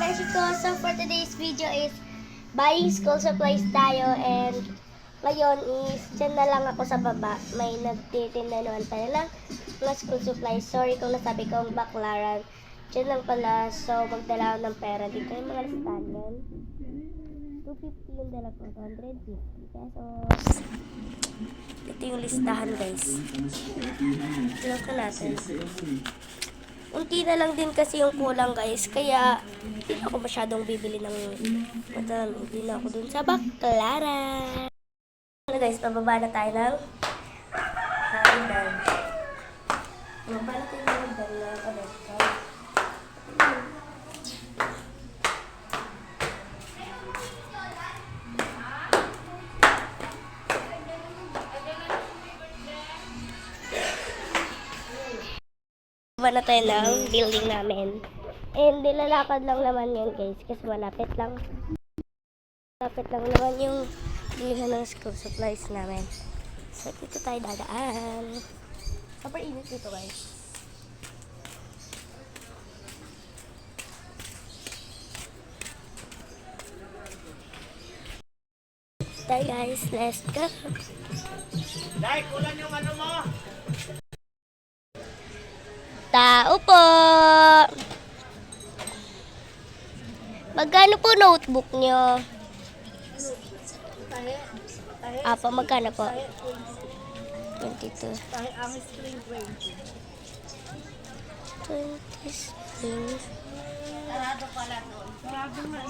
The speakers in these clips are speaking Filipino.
Mexico. So for today's video is buying school supplies tayo, and ngayon is dyan na lang ako sa baba. May nagtitinda naman pala lang mga school supplies. Sorry kung nasabi ko ang baklaran. Dyan lang pala. So magdala ako ng pera. Dito yung mga listahan yan. 250 yung dala ko. 150 pesos. Ito yung listahan, guys. Look natin. Unti na lang din kasi yung kulang, guys. Kaya, hindi na ako masyadong bibili ng madami. Hindi na ako dun sa baklaran. Ano, guys, pababa na tayo ng hagdan. Pababa na tayo ng hagdan na connection. Pababa na tayo ng building namin. And nilalakad lang naman yun, guys, kasi malapit lang. Malapit lang naman yung bilihan ng school supplies namin. So, dito tayo dadaan. Super init dito, guys. Tayo, guys. Let's go. Dahil kulang yung ano mo. Tao po! Magkano po notebook nyo? Apa, magkano po? 22. Dahil ang spring 20. 20 spring. Sarado pala doon. Sarado nga.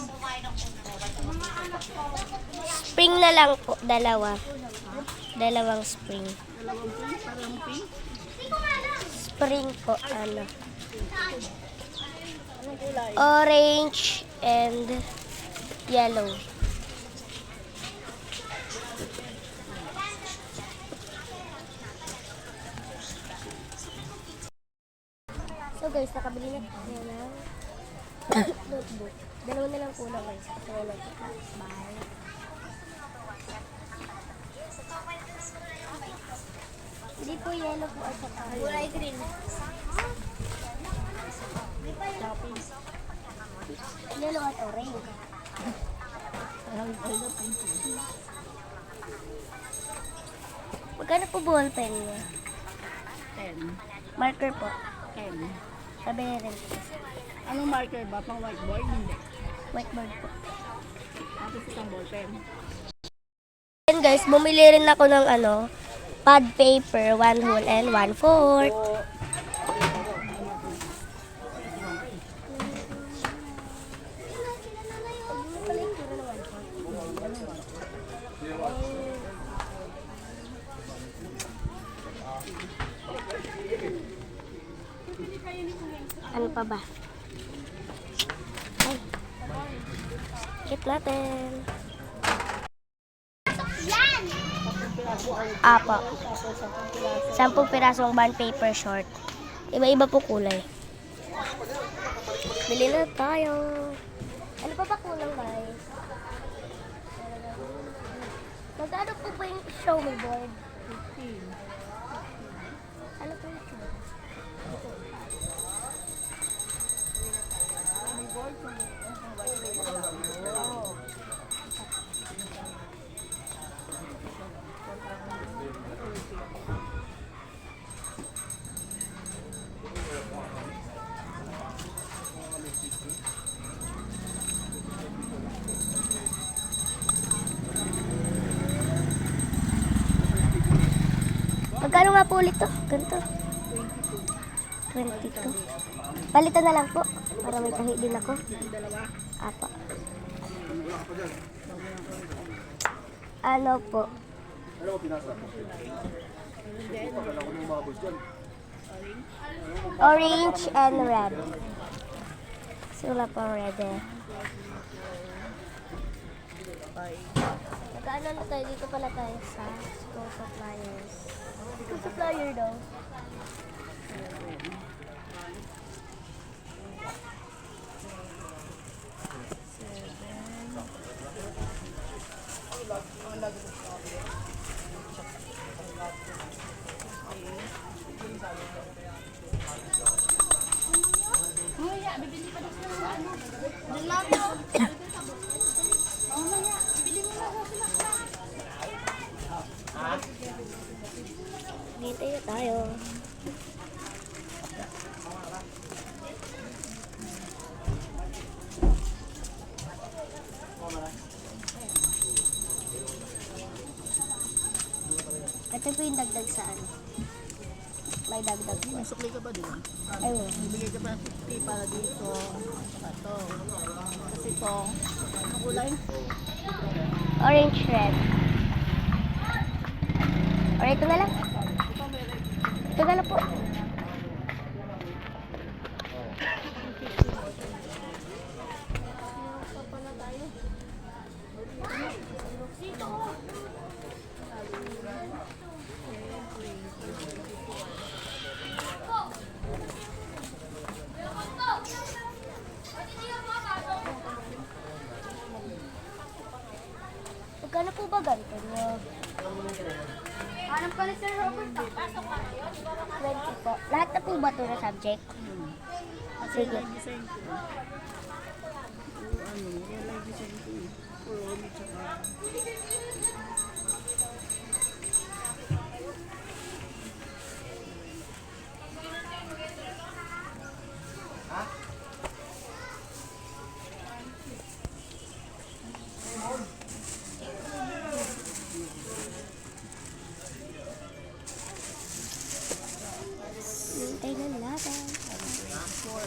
Spring na lang po, dalawa. Dalawang spring. Dalawang pink, parang pink. Spring po, ano. Anong kulay? Orange and yellow. So guys, nakabili na tayo ng notebook. Dalawa na lang kulang, guys. Kasi wala ito. Bye. Hindi po yellow po at saka kulay green. Yellow at orange. Magkano po ball pen niya? 10. Marker po. 10. Sabi na rin. Anong marker ba? Pang whiteboard? Hindi. Whiteboard po. Tapos isang ballpen. And guys, bumili rin ako ng pad paper, 1 whole and 1/4. Ano pa ba? Ay. Skip natin. Apa. 10 pirasong bond paper short. Iba-iba po kulay. Bili na tayo. Ano pa ba kulang, guys? Magkano po ba yung show me board? 15. Ano po yung show? Magkano nga po ulit to? Ganito. 22. Palitan na lang po. Para may tahi din ako. Dalawa. Apa. Ano po? Orange and red. Sula po red eh. Magkano na tayo? Dito pala tayo sa school suppliers. School supplier daw. Dali Ito po yung dagdag sa ano. May dagdag po. May sukli ka ba din? Ayun. Bibigay ka pa ng 50 para dito. Saka to. Kasi to, anong kulay? Orange red. Or ito na lang. Ito may red. Ito na lang po. Magkano po ba ganito nyo? Hanap ka ni Sir Robert. Pasok ka na yun. 20 po. Lahat na po ba ito na subject? Kasi Sige. yung design ko. Yung live design ko. Puro ulit tsaka. Hintay na natin. 24.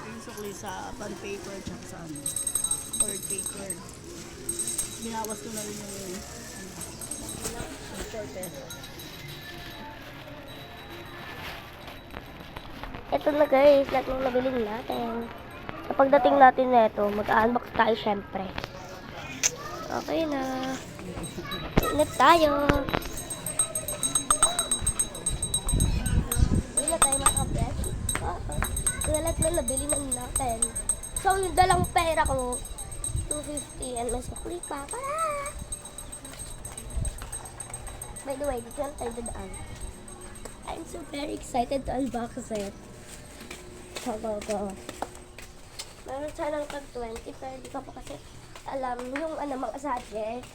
Yung sukli sa bond paper tsaka sa ano, board paper. Binawas ko na rin yung shorter. Ito na guys, lahat ng nabiling natin. Kapag dating natin na ito, mag-unbox tayo syempre. Okay na. Init tayo. Hindi na tayo makabesh. Ito na lahat na nabili na natin. So yung dalang pera ko, 250 and may sukli pa. Para! By the way, dito lang tayo dadaan. I'm so very excited to unbox it. Go. Meron sanang tag 20 pero di ko pa kasi alam yung mga subject.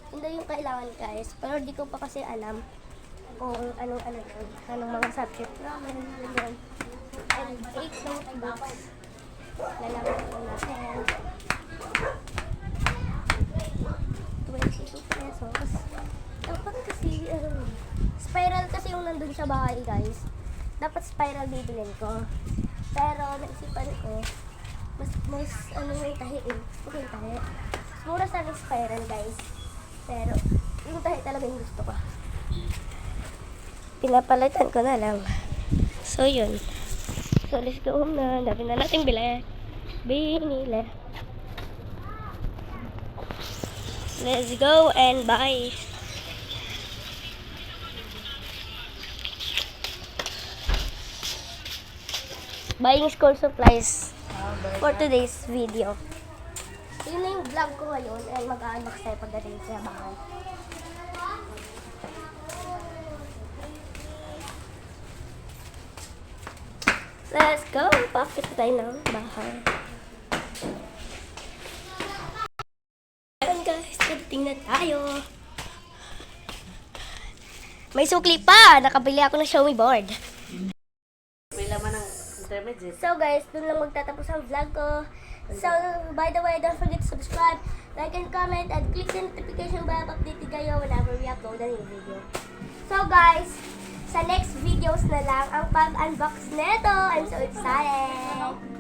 Hindi yung kailangan guys. Pero di ko pa kasi alam kung anong mga subject namin. Ganyan. And 8 notebooks. Lalaman ko natin. 22 pesos. Dapat kasi, spiral kasi yung nandun sa bahay guys. Dapat spiral bibilin ko. Pero naisipan ko, mas yung tahi eh. Gusto ko yung tahi. Mura sana yung spiral guys. Pero yung tahi talaga yung gusto ko. Pinapalitan ko na lang. So yun. So let's go home na. Dami na natin binili. Let's go and buy. Buying school supplies for today's video. Yun na yung vlog ko ngayon and mag-unbox tayo pagdating sa bahay. Let's go! Pakit tayo ng bahay. Ayan guys, pagdating na tayo. May sukli pa! Nakabili ako ng Xiaomi board. May laman ng intermediate. So guys, dun lang magtatapos ang vlog ko. So, by the way, don't forget to subscribe, like and comment, and click the notification bell updated kayo whenever we upload a new video. So guys, sa next videos na lang ang pag-unbox nito. I'm so excited!